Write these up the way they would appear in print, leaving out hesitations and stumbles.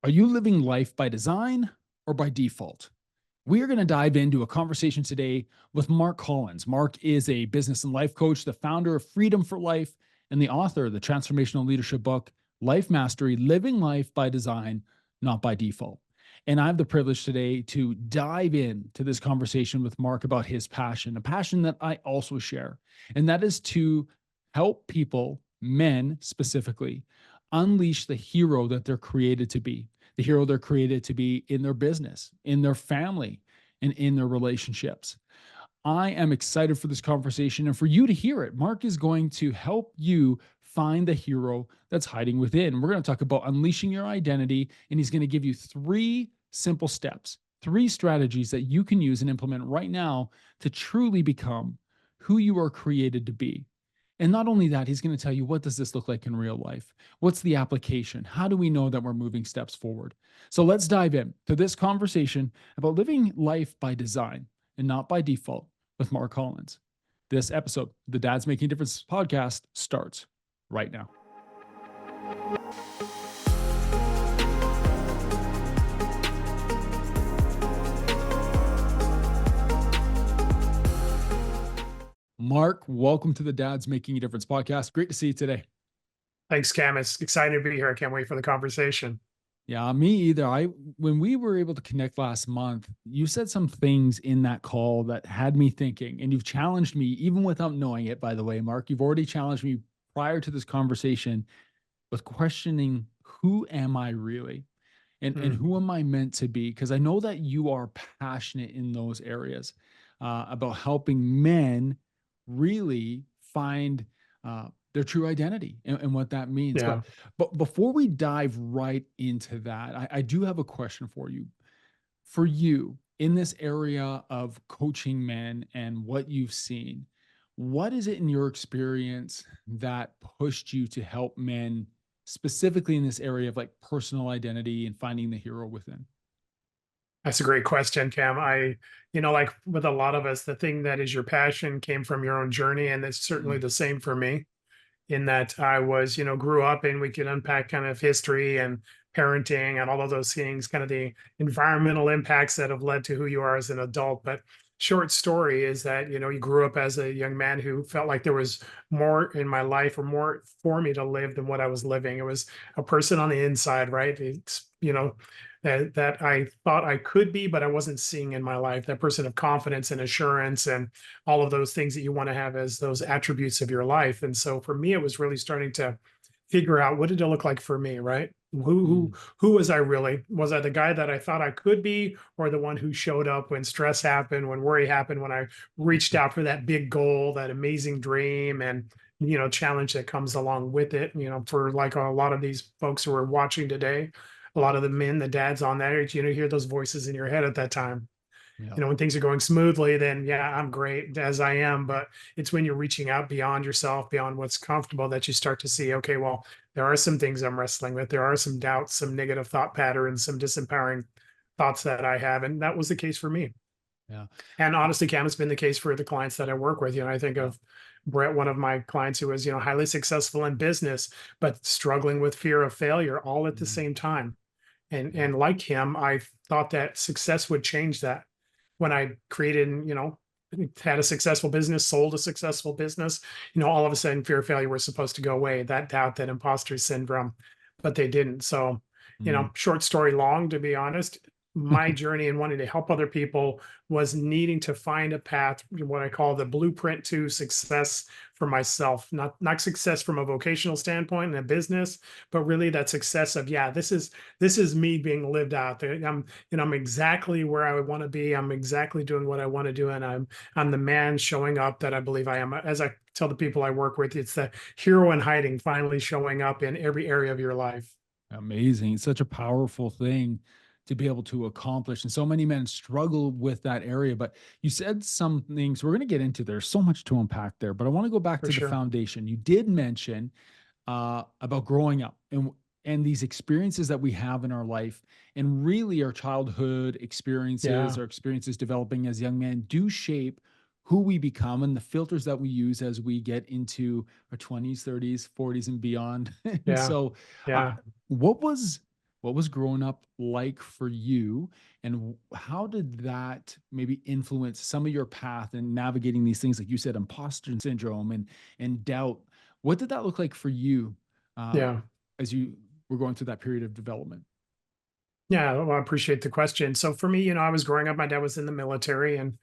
Are you living life by design or by default? We are going to dive into a conversation today with Mark Collins. Mark is a business and life coach, the founder of Freedom for Life, and the author of the transformational leadership book, Life Mastery: Living Life by Design, Not by Default. And I have the privilege today to dive into this conversation with Mark about his passion, a passion that I also share, and that is to help people, men specifically, unleash the hero that they're created to be, the hero they're created to be in their business, in their family, and in their relationships. I am excited for this conversation and for you to hear it. Mark is going to help you find the hero that's hiding within. We're going to talk about unleashing your identity, and he's going to give you three simple steps, three strategies that you can use and implement right now to truly become who you are created to be. And not only that, he's going to tell you, what does this look like in real life? What's the application? How do we know that we're moving steps forward? So let's dive in to this conversation about living life by design and not by default with Mark Collins. This episode, the Dad's Making a Difference podcast, starts right now. Mark, welcome to the Dad's Making a Difference podcast. Great to see you today. Thanks, Cam. It's exciting to be here. I can't wait for the conversation. Yeah, me either. When we were able to connect last month, you said some things in that call that had me thinking, and you've challenged me even without knowing it, by the way, Mark. You've already challenged me prior to this conversation with questioning, who am I really? And who am I meant to be? Because I know that you are passionate in those areas about helping men really find their true identity and what that means. Yeah. But before we dive right into that, I do have a question for you. For you, in this area of coaching men and what you've seen, what is it in your experience that pushed you to help men specifically in this area of like personal identity and finding the hero within? That's a great question, Cam. Like with a lot of us, the thing that is your passion came from your own journey. And it's certainly Mm, the same for me in that I was, grew up and we could unpack kind of history and parenting and all of those things, kind of the environmental impacts that have led to who you are as an adult. But short story is that, you grew up as a young man who felt like there was more in my life or more for me to live than what I was living. It was a person on the inside, right? That I thought I could be, but I wasn't seeing in my life, that person of confidence and assurance and all of those things that you want to have as those attributes of your life. And so for me, it was really starting to figure out, what did it look like for me, right? Who who mm, who was I really? Was I the guy that I thought I could be, or the one who showed up when stress happened, when worry happened, when I reached out for that big goal, that amazing dream, and challenge that comes along with it? For like a lot of these folks who are watching today, a lot of the men, the dads on that age, hear those voices in your head at that time. yeah. When things are going smoothly, then yeah, I'm great as I am. But it's when you're reaching out beyond yourself, beyond what's comfortable, that you start to see, okay, well, there are some things I'm wrestling with. There are some doubts, some negative thought patterns, some disempowering thoughts that I have. And that was the case for me. Yeah. And honestly, Cam, it's been the case for the clients that I work with. I think Yeah. of Brett, one of my clients who was, highly successful in business, but struggling with fear of failure all at the Mm, same time. And yeah. and like him, I thought that success would change that. When I created, had a successful business, sold a successful business, all of a sudden fear of failure was supposed to go away, that doubt, that imposter syndrome, but they didn't. So, Mm. short story long, to be honest, my journey in wanting to help other people was needing to find a path, what I call the blueprint to success for myself. Not success from a vocational standpoint in a business, but really that success of, yeah, this is me being lived out. I'm exactly where I want to be. I'm exactly doing what I want to do, and I'm the man showing up that I believe I am. As I tell the people I work with, it's the hero in hiding finally showing up in every area of your life. Amazing. It's such a powerful thing to be able to accomplish. And so many men struggle with that area. But you said some things we're going to get into. There's so much to unpack there, but I want to go back For to the sure. foundation. You did mention about growing up and these experiences that we have in our life, and really our childhood experiences, Yeah. our experiences developing as young men do shape who we become and the filters that we use as we get into our 20s, 30s, 40s, and beyond. And Yeah. so, uh, Yeah. what was What was growing up like for you? And how did that maybe influence some of your path in navigating these things, like you said, imposter syndrome and doubt? What did that look like for you uh, Yeah. as you were going through that period of development? Yeah, well, I appreciate the question. So for me, I was growing up, my dad was in the military, and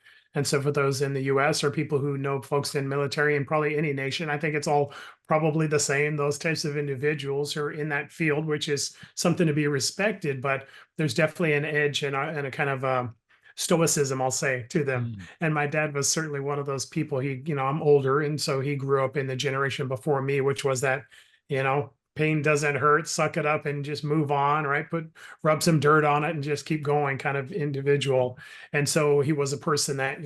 so for those in the US or people who know folks in military and probably any nation, I think it's all probably the same. Those types of individuals who are in that field, which is something to be respected, but there's definitely an edge and a kind of stoicism, I'll say, to them. Mm, And my dad was certainly one of those people. I'm older, and so he grew up in the generation before me, which was that, pain doesn't hurt, suck it up and just move on, right? Rub some dirt on it and just keep going kind of individual. And so he was a person that,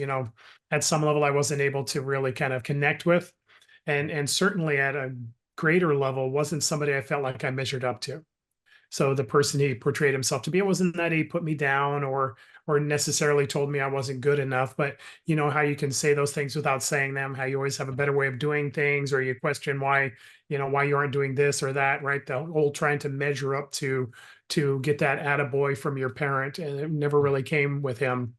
at some level I wasn't able to really kind of connect with. And certainly at a greater level wasn't somebody I felt like I measured up to. So the person he portrayed himself to be, it wasn't that he put me down or necessarily told me I wasn't good enough, but you know how you can say those things without saying them, how you always have a better way of doing things, or you question why you aren't doing this or that, right? The whole trying to measure up to get that attaboy from your parent, and it never mm, really came with him.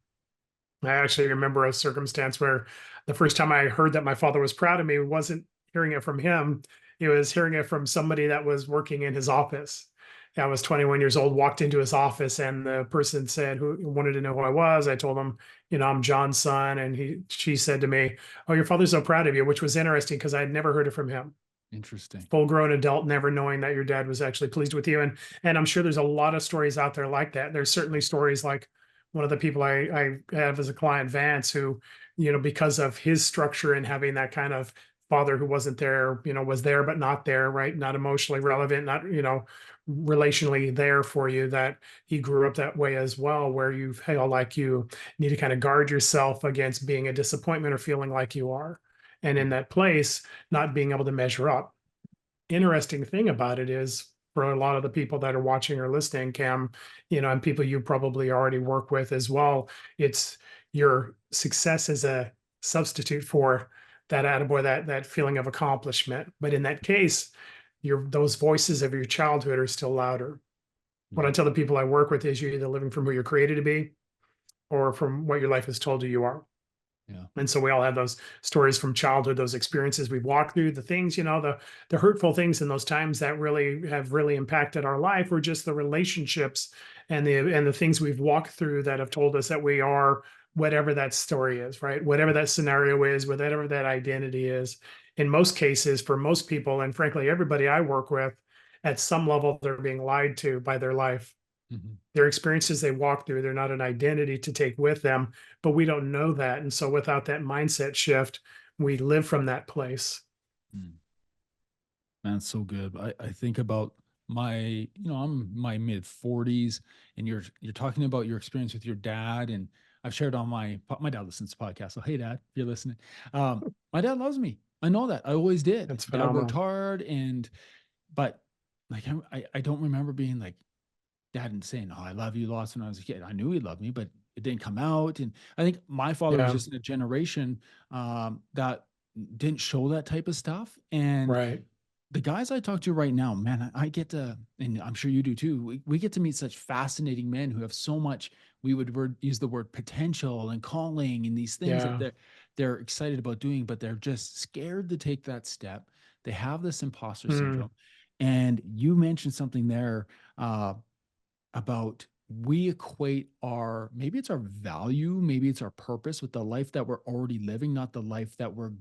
I actually remember a circumstance where the first time I heard that my father was proud of me wasn't hearing it from him. It was hearing it from somebody that was working in his office. I was 21 years old, walked into his office, and the person said who wanted to know who I was. I told him, I'm John's son. And she said to me, "Oh, your father's so proud of you," which was interesting because I had never heard it from him. interesting. Full grown adult, never knowing that your dad was actually pleased with you. And I'm sure there's a lot of stories out there like that. There's certainly stories like one of the people I have as a client, Vance, who, because of his structure and having that kind of father who wasn't there, was there but not there, right? Not emotionally relevant, not, relationally there for you, that he grew up that way as well, where you feel like you need to kind of guard yourself against being a disappointment or feeling like you are. And in Mm, that place, not being able to measure up. Interesting thing about it is, for a lot of the people that are watching or listening, Cam, and people you probably already work with as well, it's your success as a substitute for that attaboy, that feeling of accomplishment. But in that case, those voices of your childhood are still louder. What I mm, tell the people I work with is you're either living from who you're created to be or from what your life has told you you are. yeah. And so we all have those stories from childhood, those experiences we've walked through, the things, the hurtful things in those times that really have really impacted our life, or just the relationships and the things we've walked through that have told us that we are whatever that story is, right? Whatever that scenario is, whatever that identity is. In most cases, for most people, and frankly, everybody I work with, at some level, they're being lied to by their life. Mhm, Their experiences they walk through, they're not an identity to take with them, but we don't know that. And so without that mindset shift, we live from that place. mm. Man, it's so good. I think about I'm my mid 40s, and you're talking about your experience with your dad. And I've shared on my dad listens to podcasts. So hey dad, if you're listening. My dad loves me. I know that. I always did. That's Dad worked phenomenal. hard, but like I don't remember being like dad and saying, "Oh, I love you" lots when I was a kid. I knew he loved me, but it didn't come out. And I think my father was Yeah. just in a generation that didn't show that type of stuff. And Right. the guys I talk to right now, man, I get to, and I'm sure you do too. We get to meet such fascinating men who have so much. We would use the word potential and calling and these things that Yeah. they're excited about doing, but they're just scared to take that step. They have this imposter Mm. syndrome, and you mentioned something there uh, about we equate our maybe it's our value, maybe it's our purpose with the life that we're already living, not the life that we're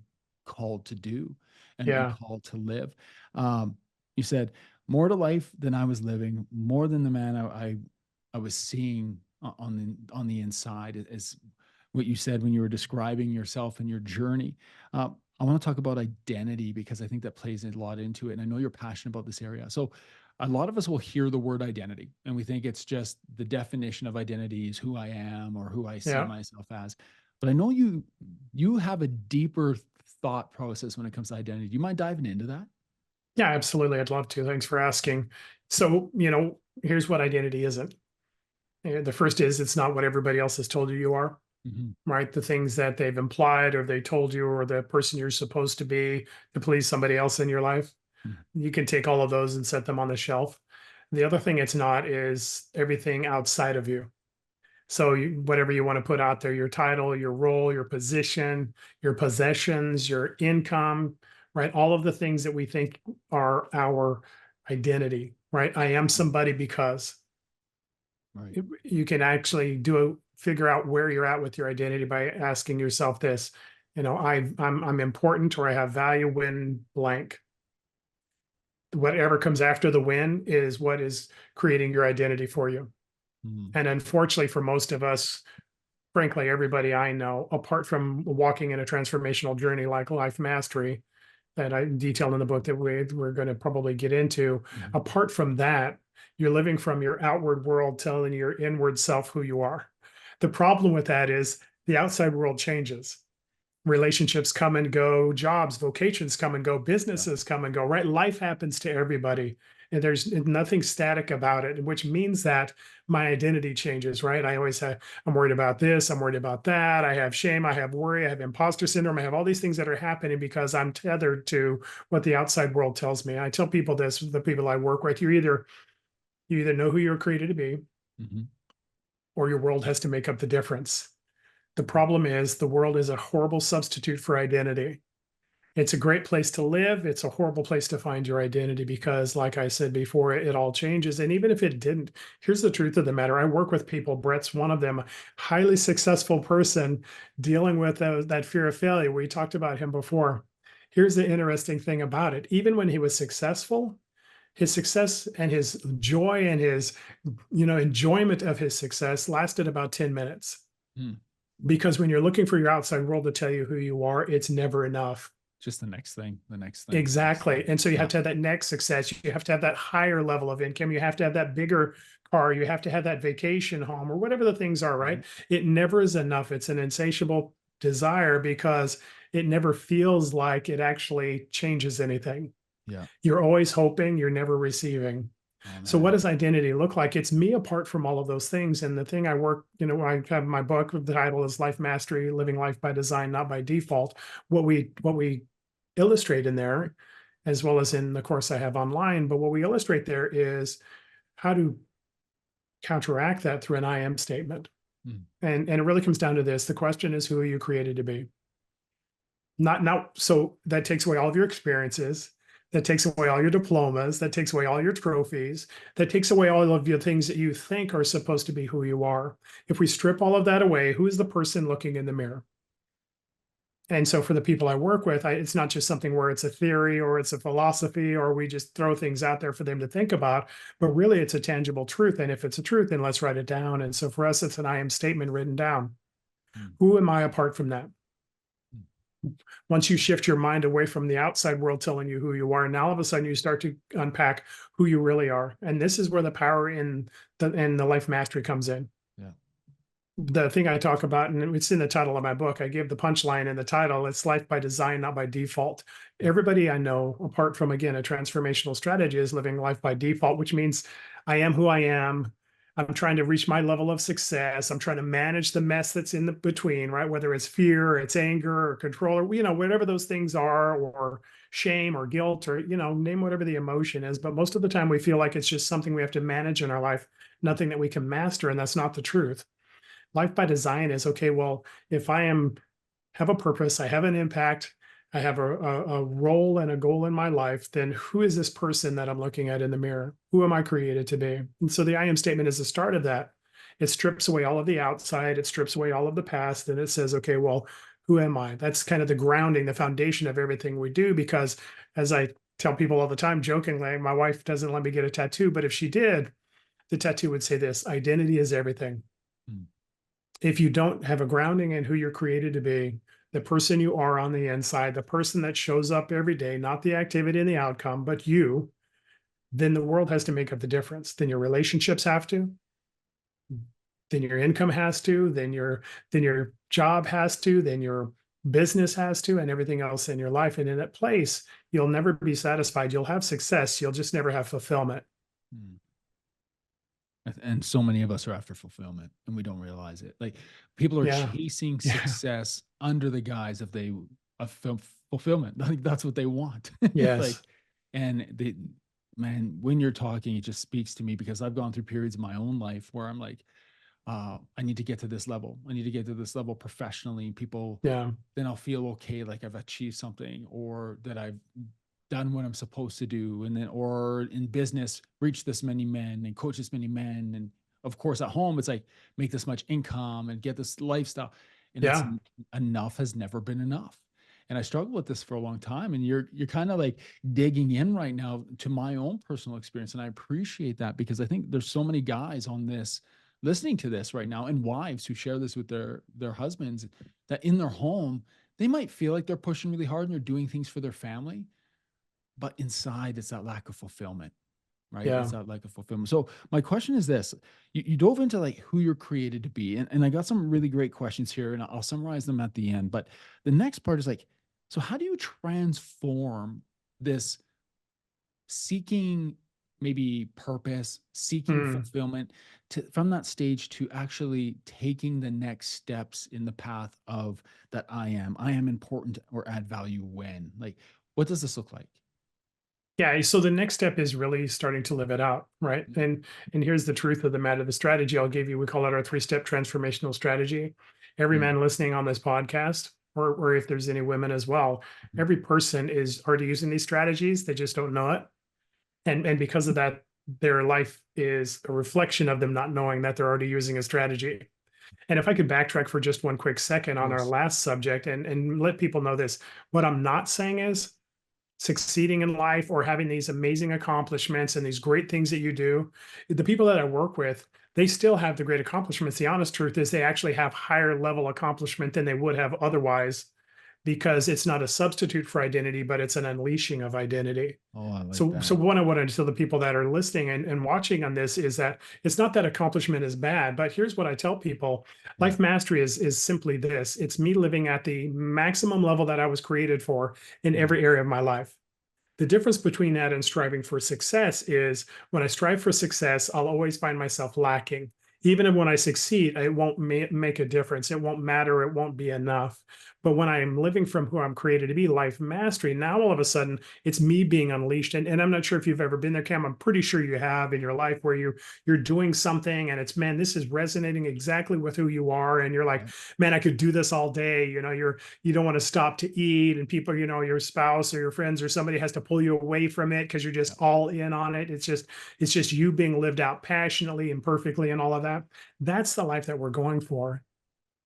called to do and Yeah. called to live. Um, you said more to life than I was living, more than the man I was seeing on the inside is what you said when you were describing yourself and your journey. I want to talk about identity because I think that plays a lot into it, and I know you're passionate about this area. So a lot of us will hear the word identity and we think it's just the definition of identity is who I am or who I see Yeah. myself as. But I know you have a deeper thought process when it comes to identity. Do you mind diving into that? Yeah, absolutely. I'd love to. Thanks for asking. So, here's what identity isn't. The first is, it's not what everybody else has told you you are, Hmm. right? The things that they've implied or they told you, or the person you're supposed to be to please somebody else in your life. You can take all of those and set them on the shelf. The other thing it's not is everything outside of you. So whatever you want to put out there, your title, your role, your position, your possessions, your income, right? All of the things that we think are our identity, right? I am somebody because Right. you can actually figure out where you're at with your identity by asking yourself this, I'm important or I have value when blank. Whatever comes after the win is what is creating your identity for you. Mm. And unfortunately, for most of us, frankly, everybody I know, apart from walking in a transformational journey like Life Mastery that I detailed in the book that we're going to probably get into, Mhm. apart from that, you're living from your outward world telling your inward self who you are. The problem with that is the outside world changes. Relationships come and go, jobs, vocations come and go, Yeah. businesses come and go, right? Life happens to everybody. And there's nothing static about it, which means that my identity changes, right? I always have, I'm worried about this, I'm worried about that. I have shame, I have worry, I have imposter syndrome, I have all these things that are happening because I'm tethered to what the outside world tells me. I tell people this, the people I work with, you either know who you're created to be, Mhm. or your world has to make up the difference. The problem is the world is a horrible substitute for identity. It's a great place to live. It's a horrible place to find your identity because, like I said before, it all changes. And even if it didn't, here's the truth of the matter. I work with people. Brett's one of them, highly successful person dealing with that fear of failure. We talked about him before. Here's the interesting thing about it. Even when he was successful, his success and his joy and his enjoyment of his success lasted about 10 minutes. Mm. Because when you're looking for your outside world to tell you who you are, it's never enough. Just the next thing, the next thing, the next Exactly. thing. And so you Yeah. have to have that next success. You have to have that higher level of income. You have to have that bigger car. You have to have that vacation home or whatever the things are, Right. right? It never is enough. It's an insatiable desire because it never feels like it actually changes anything. Yeah. You're always hoping, you're never receiving. Oh So what man. does identity look like? It's me apart from all of those things. And the thing I work, I have my book, the title is Life Mastery, Living Life by Design, Not by Default. What we illustrate in there, as well as in the course I have online, but what we illustrate there is how to counteract that through an I am statement. Mm. And it really comes down to this. The question is, who are you created to be? Not so that takes away all of your experiences, that takes away all your diplomas, that takes away all your trophies, that takes away all of your things that you think are supposed to be who you are. If we strip all of that away, who is the person looking in the mirror? And so for the people I work with, it's not just something where it's a theory or it's a philosophy or we just throw things out there for them to think about, but really it's a tangible truth. And if it's a truth, then let's write it down. And so for us, it's an I am statement written down. Mm. Who am I apart from that? Mm. Once you shift your mind away from the outside world telling you who you are, now all of a sudden you start to unpack who you really are. And this is where the power in the life mastery comes in. Yeah. The thing I talk about, and it's in the title of my book, I give the punchline in the title, it's life by design, not by default. Yeah. Everybody I know, apart from, again, a transformational strategy, is living life by default, which means I am who I am. I'm trying to reach my level of success. I'm trying to manage the mess that's in the between, right? Whether it's fear, it's anger, or control, or whatever those things are, or shame or guilt, or name whatever the emotion is. But most of the time we feel like it's just something we have to manage in our life, nothing that we can master, and that's not the truth. Life by design is, okay, well, if have a purpose, I have an impact, I have a role and a goal in my life, then who is this person that I'm looking at in the mirror? Who am I created to be? And so the I am statement is the start of that. It strips away all of the outside, it strips away all of the past, and it says, okay, well, who am I? That's kind of the grounding, the foundation of everything we do. Because as I tell people all the time, jokingly, my wife doesn't let me get a tattoo, but if she did, the tattoo would say this: identity is everything. Mm. If you don't have a grounding in who you're created to be, the person you are on the inside, the person that shows up every day, not the activity and the outcome, but you, then the world has to make up the difference. Then your relationships have to, then your income has to, then your job has to, then your business has to, and everything else in your life. And in that place, you'll never be satisfied. You'll have success, you'll just never have fulfillment. Mm. And so many of us are after fulfillment and we don't realize it. Like people are Yeah. chasing Yeah. success under the guise of fulfillment. Like that's what they want. Like, Yes. and they, man, when you're talking, it just speaks to me because I've gone through periods in my own life where I'm like, I need to get to this level. I need to get to this level professionally. People, Yeah. then I'll feel okay, like I've achieved something or that I've done what I'm supposed to do. And then, or in business, reach this many men and coach this many men. And of course, at home, it's like make this much income and get this lifestyle. And it's Yeah. enough has never been enough. And I struggled with this for a long time. And you're kind of like digging in right now to my own personal experience. And I appreciate that because I think there's so many guys on this listening to this right now and wives who share this with their husbands that in their home they might feel like they're pushing really hard and they're doing things for their family, but inside it's that lack of fulfillment, right? It's Yeah. that lack of fulfillment. So my question is this: you dove into like who you're created to be, and I got some really great questions here, and I'll summarize them at the end. But the next part is like, so how do you transform this seeking maybe purpose, seeking Mm. fulfillment to from that stage to actually taking the next steps in the path of that I am important or add value when? Like, what does this look like? Yeah, so the next step is really starting to live it out, right? And here's the truth of the matter. The strategy I'll give you, we call it our three-step transformational strategy. Every Mm, man listening on this podcast, or if there's any women as well, mhm. every person is already using these strategies. They just don't know it. And because of that, their life is a reflection of them not knowing that they're already using a strategy. And if I could backtrack for just one quick second Of on our course. last subject and let people know this, what I'm not saying is succeeding in life or having these amazing accomplishments and these great things that you do, the people that I work with, they still have the great accomplishments. The honest truth is they actually have higher level accomplishment than they would have otherwise because it's not a substitute for identity, but it's an unleashing of identity. Oh, I like So that. what I want to tell the people that are listening and watching on this is that it's not that accomplishment is bad, but here's what I tell people: Yeah. life mastery is simply this. It's me living at the maximum level that I was created for in Mm, every area of my life. The difference between that and striving for success is when I strive for success, I'll always find myself lacking. Even when I succeed, it won't make a difference. It won't matter. It won't be enough. But when I am living from who I'm created to be, life mastery, now all of a sudden it's me being unleashed. And I'm not sure if you've ever been there, Cam. I'm pretty sure you have in your life where you're doing something and it's, man, this is resonating exactly with who you are. And you're like, yeah. man, I could do this all day. You don't want to stop to eat, and people, your spouse or your friends or somebody has to pull you away from it because you're Yeah. just all in on it. It's just you being lived out passionately and perfectly and all of that. That's the life that we're going for.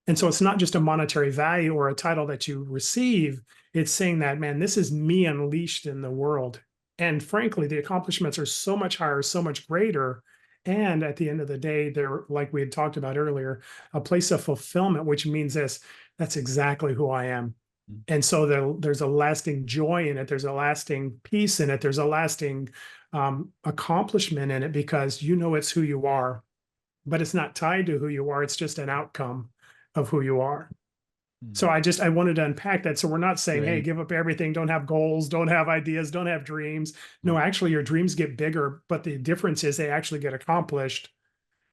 And so it's not just a monetary value or a title that you receive. It's saying that, man, this is me unleashed in the world. And frankly, the accomplishments are so much higher, so much greater. And at the end of the day, they're, like we had talked about earlier, a place of fulfillment, which means this: that's exactly who I am. Mm, And so there's a lasting joy in it. There's a lasting peace in it. There's a lasting accomplishment in it because you know it's who you are, but it's not tied to who you are. It's just an outcome of who you are. So mm. I wanted to unpack that. So we're not saying, hey, Great. give up everything, don't have goals, don't have ideas, don't have dreams. No, Right. actually, your dreams get bigger, but the difference is they actually get accomplished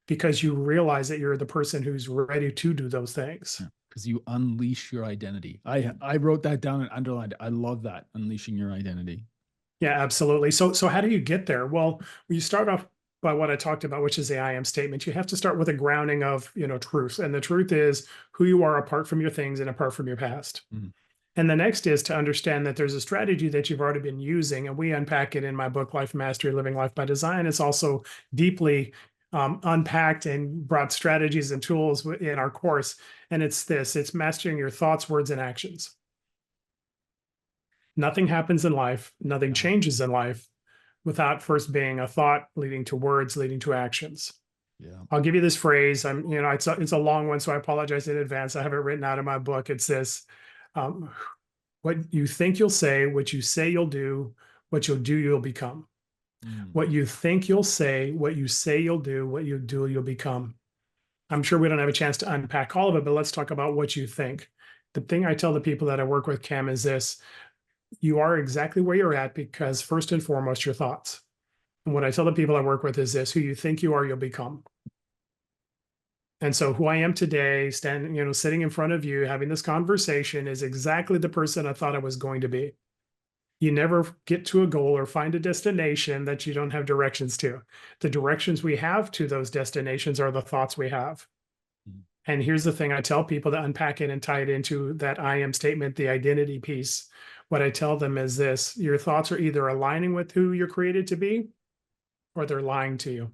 because you realize that you're the person who's ready to do those things. Yeah. Because you unleash your identity. I wrote that down and underlined it. I love that, unleashing your identity. Yeah, absolutely. So how do you get there? Well, you start off by what I talked about, which is the I am statement. You have to start with a grounding of, truth. And the truth is who you are apart from your things and apart from your past. Mm, And the next is to understand that there's a strategy that you've already been using. And we unpack it in my book, Life Mastery, Living Life by Design. It's also deeply unpacked and brought strategies and tools in our course. And it's mastering your thoughts, words, and actions. Nothing happens in life, nothing yeah. changes in life without first being a thought leading to words, leading to actions. Yeah. I'll give you this phrase. It's a long one, so I apologize in advance. I have it written out in my book. It's this: um, what you think you'll say, what you say you'll do, what you'll do, you'll become. Mm, What you think you'll say, what you say you'll do, what you do, you'll become. I'm sure we don't have a chance to unpack all of it, but let's talk about what you think. The thing I tell the people that I work with, Cam, is this: you are exactly where you're at because first and foremost, your thoughts. And what I tell the people I work with is this: who you think you are, you'll become. And so who I am today, standing, sitting in front of you, having this conversation is exactly the person I thought I was going to be. You never get to a goal or find a destination that you don't have directions to. The directions we have to those destinations are the thoughts we have. Mm. And here's the thing I tell people to unpack it and tie it into that I am statement, the identity piece. What I tell them is this: your thoughts are either aligning with who you're created to be or they're lying to you.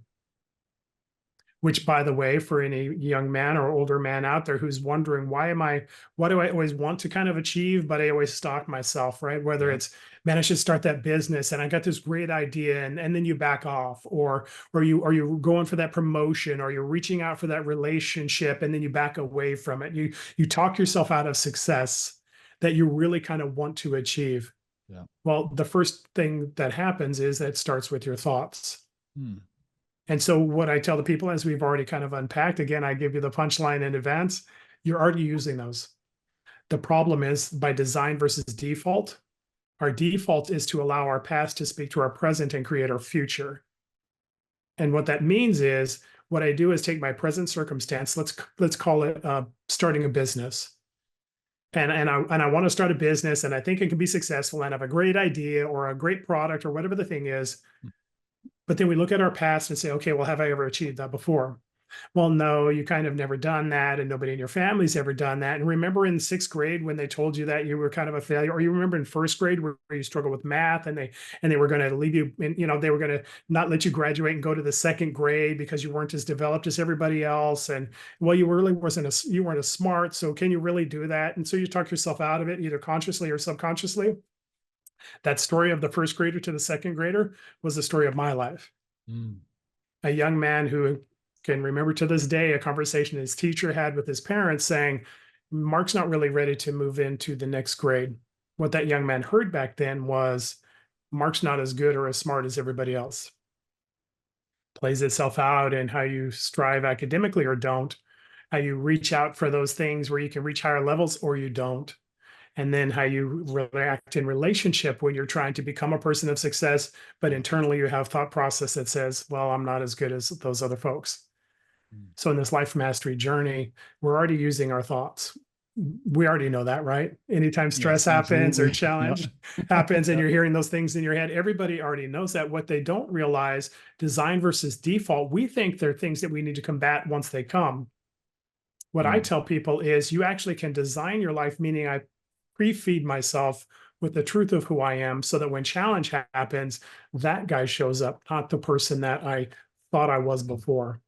Which, by the way, for any young man or older man out there who's wondering, what do I always want to kind of achieve, but I always stop myself, right? Whether Yeah. it's, man, I should start that business and I got this great idea, and then you back off, or you going for that promotion, or you're reaching out for that relationship and then you back away from it. You talk yourself out of success that you really kind of want to achieve. Yeah. Well, the first thing that happens is that it starts with your thoughts. Mm. And so what I tell the people, as we've already kind of unpacked, again, I give you the punchline in advance, you're already using those. The problem is, by design versus default, our default is to allow our past to speak to our present and create our future. And what that means is, what I do is take my present circumstance, let's call it starting a business. And I want to start a business and I think it can be successful and I have a great idea or a great product or whatever the thing is. But then we look at our past and say, okay, well, have I ever achieved that before? Well, no, you kind of never done that, and nobody in your family's ever done that. And remember in sixth grade when they told you that you were kind of a failure, or you remember in first grade where you struggled with math, and they were going to leave you, and they were going to not let you graduate and go to the second grade because you weren't as developed as everybody else, and well, you really you weren't as smart. So can you really do that? And so you talk yourself out of it, either consciously or subconsciously. That story of the first grader to the second grader was the story of my life. Mm. A young man who can remember to this day a conversation his teacher had with his parents saying, Mark's not really ready to move into the next grade. What that young man heard back then was, Mark's not as good or as smart as everybody else. Plays itself out in how you strive academically or don't, how you reach out for those things where you can reach higher levels or you don't, and then how you react in relationship when you're trying to become a person of success, but Yeah. internally you have thought process that says, well, I'm not as good as those other folks. Mm. So in this life mastery journey, we're already using our thoughts. We already know that, right? Anytime stress Yes, happens or absolutely. Yeah. challenge happens and Yeah. you're hearing those things in your head, everybody already knows that. What they don't realize, design versus default, we think they're things that we need to combat once they come. What I Mm. tell people is you actually can design your life, meaning I pre-feed myself with the truth of who I am so that when challenge happens, that guy shows up, not the person that I thought I was before.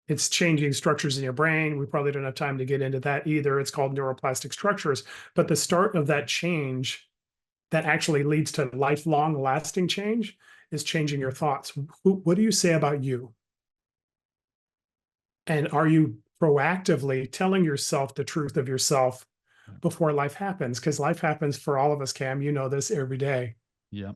It's changing structures in your brain. We probably don't have time to get into that either. It's called neuroplastic structures. But the start of that change that actually leads to lifelong lasting change is changing your thoughts. What do you say about you? And are you proactively telling yourself the truth of yourself Yeah. before life happens? Because life happens for all of us, Cam. You know this every day. Yeah.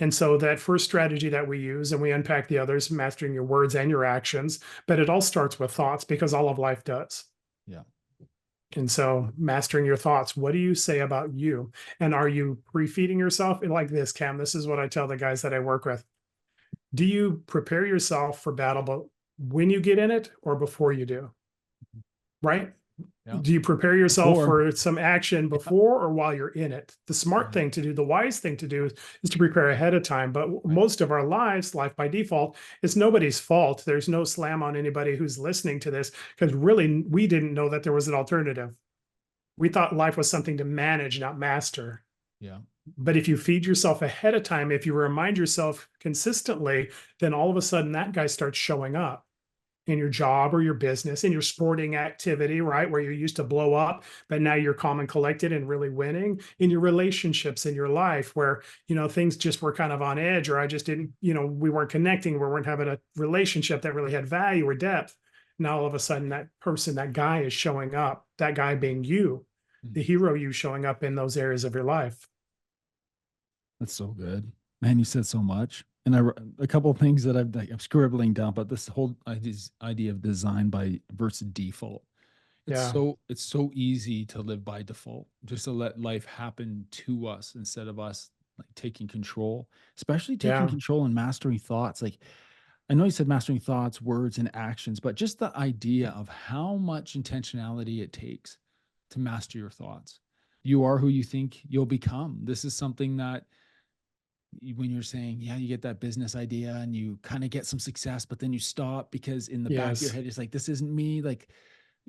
And so that first strategy that we use, and we unpack the others, mastering your words and your actions, but it all starts with thoughts because all of life does. Yeah. And so mastering your thoughts, what do you say about you? And are you pre-feeding yourself? And like this, Cam, this is what I tell the guys that I work with. Do you prepare yourself for battle, but when you get in it or before you do? Right? Yeah. Do you prepare yourself Before. for some action Yeah. before or while you're in it? The smart Right. thing to do, the wise thing to do is to prepare ahead of time. But Right. most of our lives, life by default, it's nobody's fault. There's no slam on anybody who's listening to this because really we didn't know that there was an alternative. We thought life was something to manage, not master. Yeah. But if you feed yourself ahead of time, if you remind yourself consistently, then all of a sudden that guy starts showing up in your job or your business, in your sporting activity, right? Where you used to blow up, but now you're calm and collected and really winning in your relationships in your life where, things just were kind of on edge, or I just didn't, we weren't connecting, we weren't having a relationship that really had value or depth. Now all of a sudden that person, that guy is showing up, that guy being you, the Mm. hero you showing up in those areas of your life. That's so good. Man, you said so much. And a couple of things that I'm scribbling down, but this whole idea of design by versus default. Yeah. It's so easy to live by default, just to let life happen to us instead of us like taking control, especially taking Yeah. control and mastering thoughts. Like I know you said mastering thoughts, words, and actions, but just the idea of how much intentionality it takes to master your thoughts. You are who you think you'll become. This is something that when you're saying, yeah, you get that business idea and you kind of get some success, but then you stop because in the back of your Yes. head, it's like, this isn't me. Like,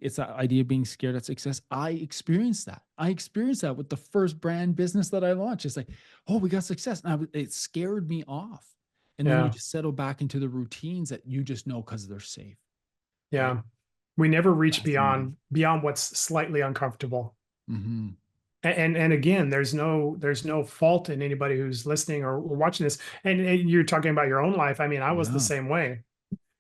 it's that idea of being scared at success. I experienced that. I experienced that with the first brand business that I launched. It's like, oh, we got success. And it scared me off. And then you Yeah. just settle back into the routines that you just know because they're safe. Right. Yeah. We never reach Fascinating. beyond what's slightly uncomfortable. Mm-hmm. And again, there's no fault in anybody who's listening or watching this. And you're talking about your own life. I mean, I was the Yeah. same way,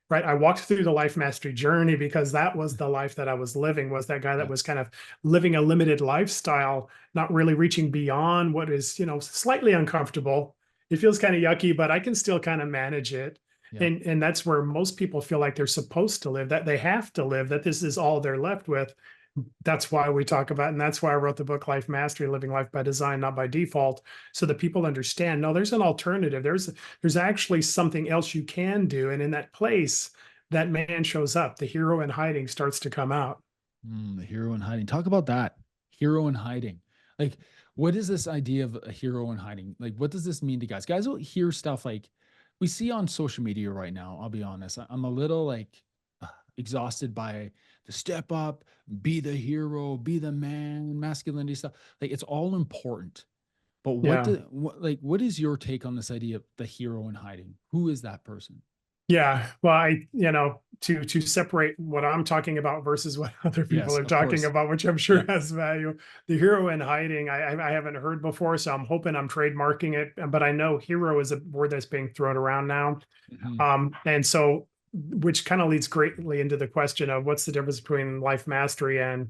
right? I walked through the life mastery journey because that was the life that I was living, was that guy that Yeah. was kind of living a limited lifestyle, not really reaching beyond what is, slightly uncomfortable. It feels kind of yucky, but I can still kind of manage it. Yeah. And that's where most people feel like they're supposed to live, that they have to live, that this is all they're left with. That's why we talk about, and that's why I wrote the book Life Mastery, Living Life by Design, Not by Default, so that people understand, no, there's an alternative. There's actually something else you can do. And in that place, that man shows up. The hero in hiding starts to come out. The hero in hiding. Talk about that. Hero in hiding. Like, what is this idea of a hero in hiding? Like, what does this mean to guys? Guys will hear stuff like we see on social media right now. I'll be honest. I'm a little like exhausted by the step up, be the hero, be the man, masculinity stuff. Like, it's all important. But Yeah. what is your take on this idea of the hero in hiding? Who is that person? Yeah. Well, to separate what I'm talking about versus what other people Yes, are of talking course. about, which I'm sure Yeah. has value. The hero in hiding, I haven't heard before, so I'm hoping I'm trademarking it. But I know hero is a word that's being thrown around now. Mhm. And so, which kind of leads greatly into the question of what's the difference between life mastery and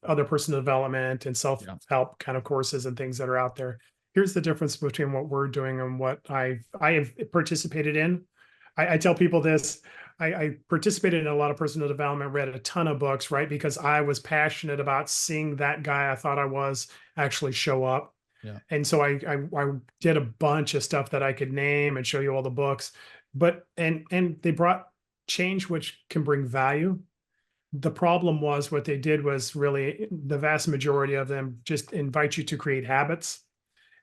other personal development and Yeah. self-help kind of courses and things that are out there. Here's the difference between what we're doing and what I have participated in. I tell people this. I participated in a lot of personal development, read a ton of books, right? Because I was passionate about seeing that guy I thought I was actually show up. Yeah. And so I did a bunch of stuff that I could name and show you all the books, but and they brought change, which can bring value. The problem was what they did was really the vast majority of them just invite you to create habits.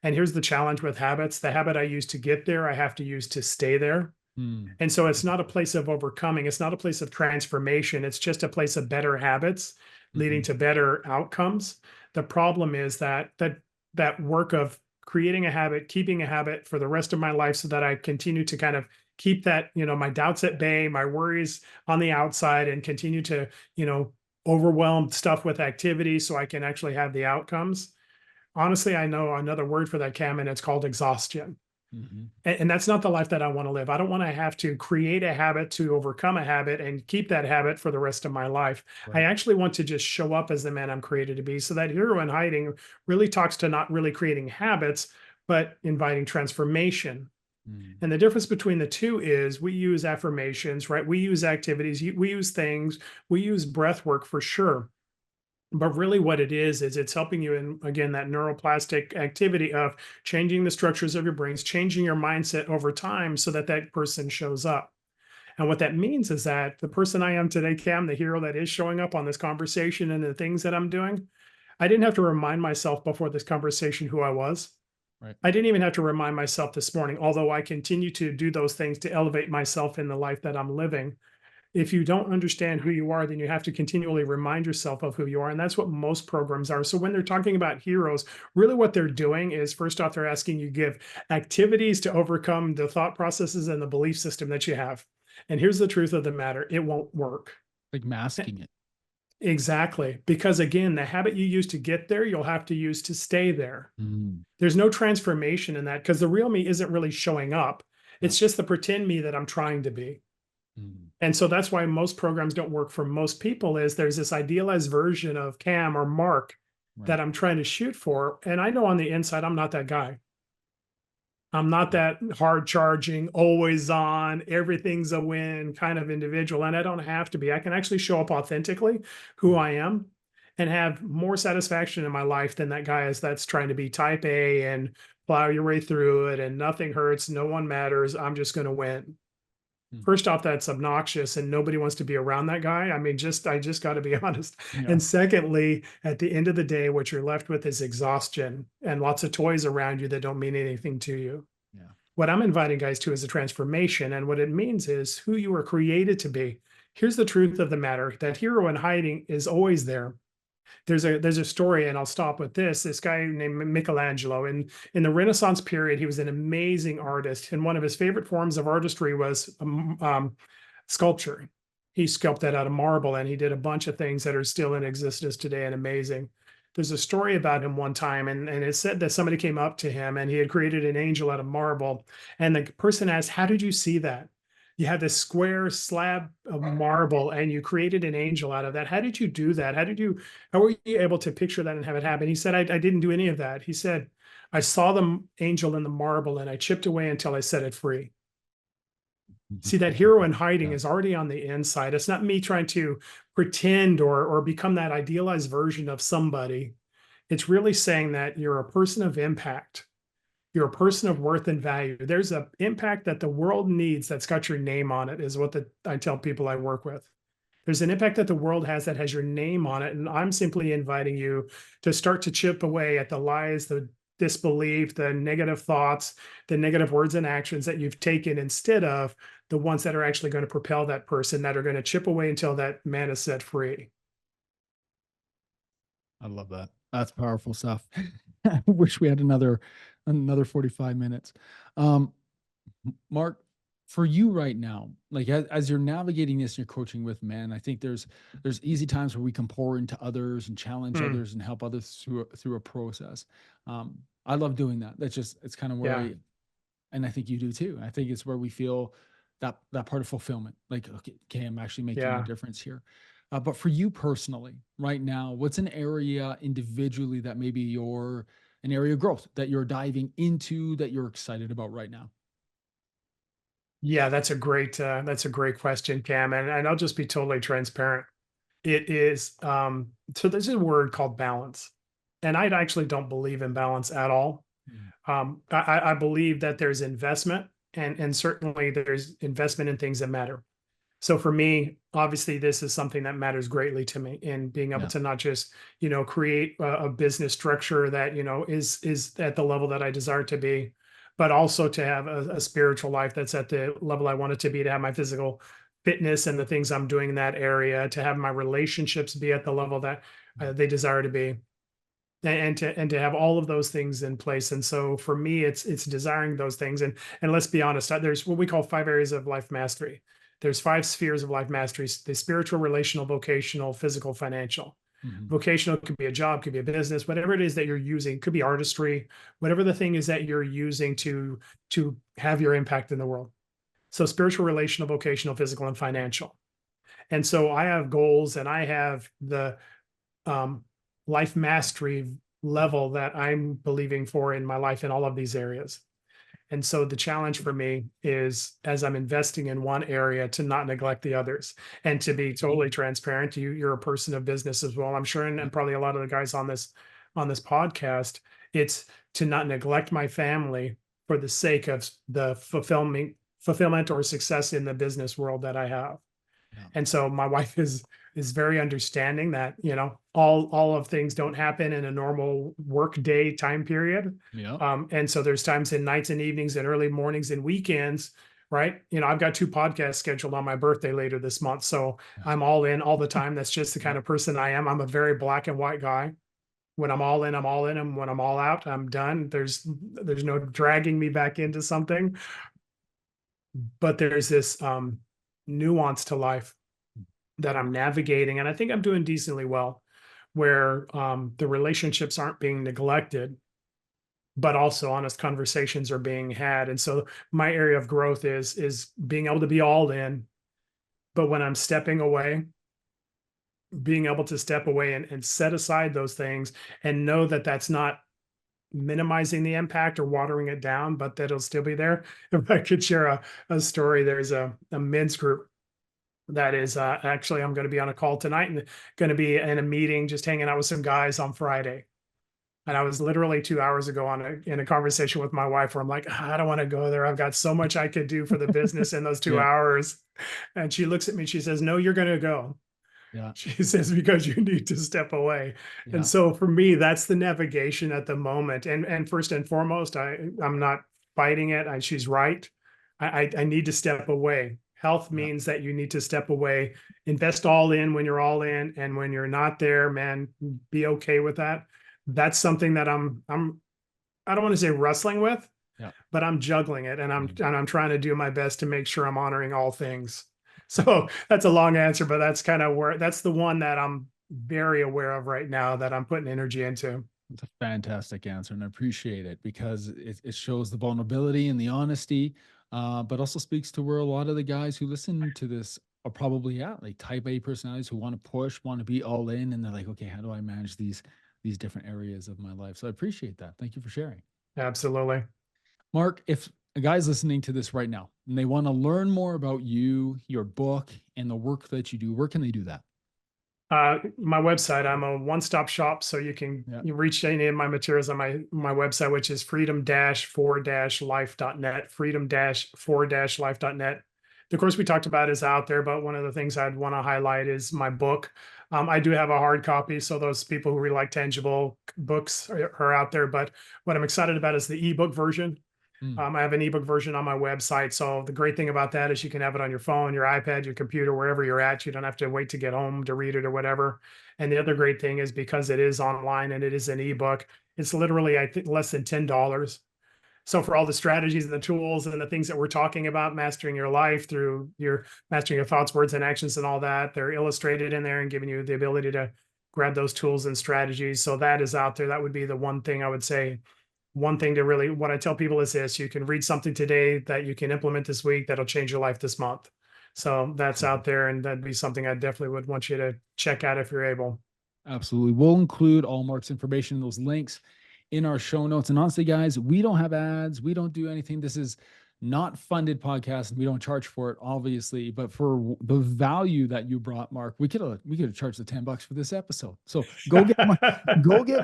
And here's the challenge with habits: the habit I use to get there, I have to use to stay there. Hmm. And so it's not a place of overcoming. It's not a place of transformation. It's just a place of better habits leading Mm-hmm. to better outcomes. The problem is that work of creating a habit, keeping a habit for the rest of my life so that I continue to kind of keep that, my doubts at bay, my worries on the outside, and continue to, overwhelm stuff with activity so I can actually have the outcomes. Honestly, I know another word for that, Cam, and it's called exhaustion. Mm-hmm. And that's not the life that I want to live. I don't want to have to create a habit to overcome a habit and keep that habit for the rest of my life. I Right. actually want to just show up as the man I'm created to be. So that hero in hiding really talks to not really creating habits, but inviting transformation. Mm. And the difference between the two is we use affirmations, right? We use activities, we use things, we use breath work for sure. But really what it is it's helping you in, again, that neuroplastic activity of changing the structures of your brains, changing your mindset over time so that that person shows up. And what that means is that the person I am today, Cam, the hero that is showing up on this conversation and the things that I'm doing, I didn't have to remind myself before this conversation who I was. Right. I didn't even have to remind myself this morning, although I continue to do those things to elevate myself in the life that I'm living. If you don't understand who you are, then you have to continually remind yourself of who you are. And that's what most programs are. So when they're talking about heroes, really what they're doing is, first off, they're asking you give activities to overcome the thought processes and the belief system that you have. And here's the truth of the matter: it won't work. Like masking it. Exactly. Because again, the habit you use to get there, you'll have to use to stay there. Mm. There's no transformation in that because the real me isn't really showing up. Yeah. It's just the pretend me that I'm trying to be. Mm. And so that's why most programs don't work for most people, is there's this idealized version of Cam or Mark Right. that I'm trying to shoot for. And I know on the inside, I'm not that guy. I'm not Yeah. that hard charging, always on, everything's a win kind of individual. And I don't have to be. I can actually show up authentically who Mm. I am and have more satisfaction in my life than that guy is that's trying to be type A and plow your way through it and nothing hurts, no one matters. I'm just going to win. Mm. First off, that's obnoxious and nobody wants to be around that guy. I mean, I just got to be honest. Yeah. And secondly, at the end of the day, what you're left with is exhaustion and lots of toys around you that don't mean anything to you. Yeah. What I'm inviting guys to is a transformation. And what it means is who you were created to be. Here's the truth of the matter: that hero in hiding is always there. There's a story, and I'll stop with this. This guy named Michelangelo, in the Renaissance period, he was an amazing artist, and one of his favorite forms of artistry was sculpture. He sculpted out of marble, and he did a bunch of things that are still in existence today and amazing. There's a story about him one time, and it said that somebody came up to him, and he had created an angel out of marble, and the person asked, "How did you see that? You had this square slab of marble and you created an angel out of that. How did you do that? How were you able to picture that and have it happen?" He said, I didn't do any of that. He said, "I saw the angel in the marble and I chipped away until I set it free." See, that hero in hiding Yeah. is already on the inside. It's not me trying to pretend or become that idealized version of somebody. It's really saying that you're a person of impact. You're a person of worth and value. There's an impact that the world needs that's got your name on it, is what I tell people I work with. There's an impact that the world has that has your name on it. And I'm simply inviting you to start to chip away at the lies, the disbelief, the negative thoughts, the negative words and actions that you've taken, instead of the ones that are actually going to propel that person, that are going to chip away until that man is set free. I love that. That's powerful stuff. I wish we had another 45 minutes. Um, Mark, for you right now, like as you're navigating this and you're coaching with men, I think there's easy times where we can pour into others and challenge Mm, others and help others through a process. I love doing that. It's kind of where yeah. and I think you do too. I think it's where we feel that part of fulfillment. Like, okay, I'm actually making a Yeah. difference here. But for you personally, right now, what's an area individually that maybe you're an area of growth that you're diving into that you're excited about right now? Yeah, that's a great question, Cam. And I'll just be totally transparent. It is, so there's a word called balance. And I actually don't believe in balance at all. Mm. I believe that there's investment, and certainly there's investment in things that matter. So for me, obviously, this is something that matters greatly to me in being able Yeah. to not just, create a business structure that, is at the level that I desire to be, but also to have a spiritual life that's at the level I want it to be, to have my physical fitness and the things I'm doing in that area, to have my relationships be at the level that Mm. they desire to be, and to have all of those things in place. And so for me, it's desiring those things. And let's be honest, there's what we call 5 areas of life mastery. There's 5 spheres of life mastery: the spiritual, relational, vocational, physical, financial. Mhm. Vocational could be a job, could be a business, whatever it is that you're using, could be artistry, whatever the thing is that you're using to have your impact in the world. So spiritual, relational, vocational, physical, and financial. And so I have goals, and I have the um, life mastery level that I'm believing for in my life in all of these areas. And so the challenge for me is, as I'm investing in one area, to not neglect the others. And to be totally transparent, you're a person of business as well, I'm sure, and, Yeah. and probably a lot of the guys on this podcast. It's to not neglect my family for the sake of the fulfillment or success in the business world that I have. Yeah. And so my wife is very understanding that, all of things don't happen in a normal work day time period. Yeah. And so there's times in nights and evenings and early mornings and weekends, right? I've got 2 podcasts scheduled on my birthday later this month. So I'm all in all the time. That's just the kind Yeah. of person I am. I'm a very black and white guy. When I'm all in, I'm all in. And when I'm all out, I'm done. There's no dragging me back into something. But there's this nuance to life that I'm navigating, and I think I'm doing decently well, where the relationships aren't being neglected, but also honest conversations are being had. And so my area of growth is being able to be all in, but when I'm stepping away, being able to step away and set aside those things, and know that that's not minimizing the impact or watering it down, but that it'll still be there. If I could share a story, there's a men's group that is, actually, I'm going to be on a call tonight and going to be in a meeting, just hanging out with some guys on Friday. And I was literally 2 hours ago in a conversation with my wife where I'm like, "Ah, I don't want to go there. I've got so much I could do for the business in those 2 Yeah. hours." And she looks at me, she says, "No, you're going to go." Yeah. She says, "Because you need to step away." And Yeah. so for me, that's the navigation at the moment. And first and foremost, I'm not fighting it. She's right. I need to step away. Health Yeah. means that you need to step away, invest all in when you're all in, and when you're not there, man, be okay with that. That's something that I don't want to say wrestling with, Yeah. but I'm juggling it, and Mhm. I'm trying to do my best to make sure I'm honoring all things. So that's a long answer, but that's kind of where that's the one that I'm very aware of right now that I'm putting energy into. It's a fantastic answer, and I appreciate it because it shows the vulnerability and the honesty, but also speaks to where a lot of the guys who listen to this are probably at, like type A personalities who want to push, want to be all in, and they're like, okay, how do I manage these different areas of my life? So I appreciate that. Thank you for sharing. Absolutely. Mark, if a guy's listening to this right now and they want to learn more about you, your book, and the work that you do, where can they do that? My website, I'm a one-stop shop, so Yeah. you reach any of my materials on my website, which is freedom-4-life.net, freedom-4-life.net. The course we talked about is out there, but one of the things I'd want to highlight is my book. I do have a hard copy, so those people who really like tangible books are out there. But what I'm excited about is the ebook version. Mm, I have an ebook version on my website. So the great thing about that is you can have it on your phone, your iPad, your computer, wherever you're at. You don't have to wait to get home to read it or whatever. And the other great thing is because it is online and it is an ebook, it's literally, I think, less than $10. So for all the strategies and the tools and the things that we're talking about, mastering your life through your mastering your thoughts, words, and actions and all that, they're illustrated in there and giving you the ability to grab those tools and strategies. So that is out there. That would be the one thing I would say. One thing to really, what I tell people is this: you can read something today that you can implement this week that'll change your life this month. So that's absolutely. out there, and that'd be something I definitely would want you to check out if you're able. Absolutely. We'll include all Mark's information, those links in our show notes. And honestly, guys, we don't have ads. We don't do anything. This is not funded podcast and we don't charge for it, obviously. But for the value that you brought, Mark, we could have charged the $10 for this episode. So go get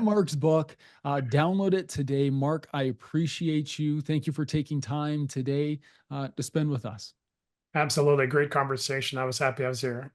Mark's book. Download it today. Mark, I appreciate you. Thank you for taking time today to spend with us. Absolutely, great conversation. I was happy I was here.